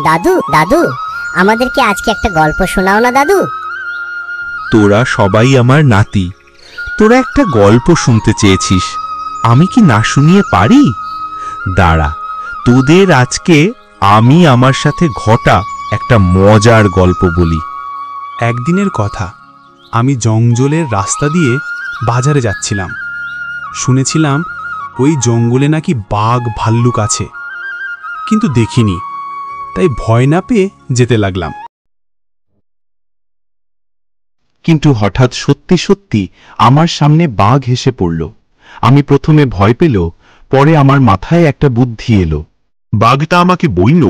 দাদু দাদু, আমাদেরকে আজকে একটা গল্প শোনাও না দাদু। তোরা সবাই আমার নাতি, তোরা একটা গল্প শুনতে চেয়েছিস, আমি কি না শুনিয়ে পারি? দাঁড়া, তোদের আজকে আমি আমার সাথে ঘটা একটা মজার গল্প বলি। একদিনের কথা, আমি জঙ্গলের রাস্তা দিয়ে বাজারে যাচ্ছিলাম। শুনেছিলাম ওই জঙ্গলে নাকি বাঘ ভাল্লুক আছে, কিন্তু দেখিনি, তাই ভয় না পেয়ে যেতে লাগলাম। কিন্তু হঠাৎ সত্যি সত্যি আমার সামনে বাঘ হেসে পড়ল। আমি প্রথমে ভয় পেল, পরে আমার মাথায় একটা বুদ্ধি এলো। বাঘটা আমাকে বলল,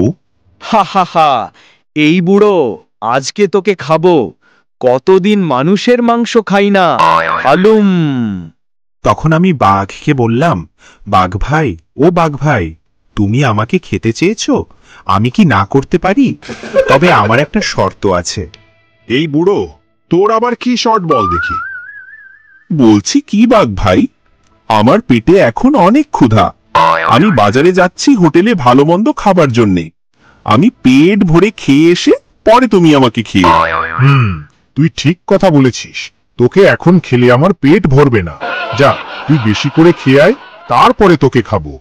হা হা হা, এই বুড়ো, আজকে তোকে খাবো। কতদিন মানুষের মাংস খাই না, হালুম। তখন আমি বাঘকে বললাম, বাঘ ভাই, ও বাঘ ভাই, তুমি আমাকে খেতে চেয়েছো, আমি কি না করতে পারি? তবে আমার একটা শর্ত আছে। এই বুড়ো, তোর আবার কি শর্ট বল দেখি। বলছি কি বাঘ ভাই, আমার পেটে এখন অনেক ক্ষুধা। আমি বাজারে যাচ্ছি হোটেলে ভালো মন্দ খাবার জন্যে। আমি পেট ভরে খেয়ে এসে পরে তুমি আমাকে খেয়ে। তুই ঠিক কথা বলেছিস, তোকে এখন খেলে আমার পেট ভরবে না। যা, তুই বেশি করে খেয়ে আয়, তারপরে তোকে খাবো।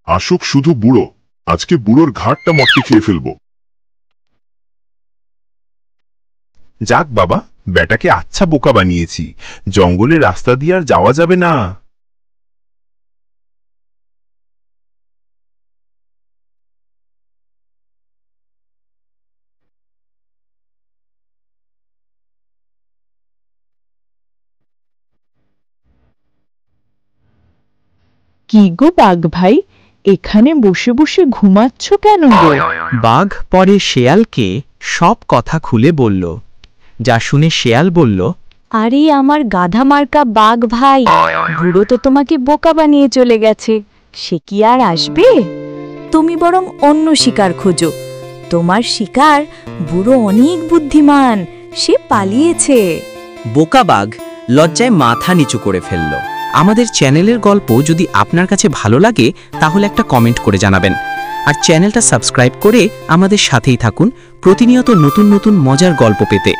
আসুক শুধু বুড়ো, আজকে বুড়োর ঘাটটা মটকে খেয়ে ফেলবো। যাক বাবা, বেটাকে আচ্ছা বোকা বানিয়েছি। জঙ্গলের রাস্তা দিয়ে আর যাওয়া যাবে না। কি গো বাঘ ভাই, এখানে বসে বসে ঘুমাচ্ছ কেন গো? বাঘ পরে শেয়ালকে সব কথা খুলে বলল। যা শুনে শেয়াল বলল, আরে আমার গাধা মার্কা বাঘ ভাই, বুড়ো তো তোমাকে বোকা বানিয়ে চলে গেছে, সে কি আর আসবে? তুমি বরং অন্য শিকার খোঁজো। তোমার শিকার বুড়ো অনেক বুদ্ধিমান, সে পালিয়েছে। বোকা বাঘ লজ্জায় মাথা নিচু করে ফেলল। আমাদের চ্যানেলের গল্প যদি আপনার কাছে ভালো লাগে তাহলে একটা কমেন্ট করে জানাবেন, আর চ্যানেলটা সাবস্ক্রাইব করে আমাদের সাথেই থাকুন প্রতিনিয়ত নতুন নতুন মজার গল্প পেতে।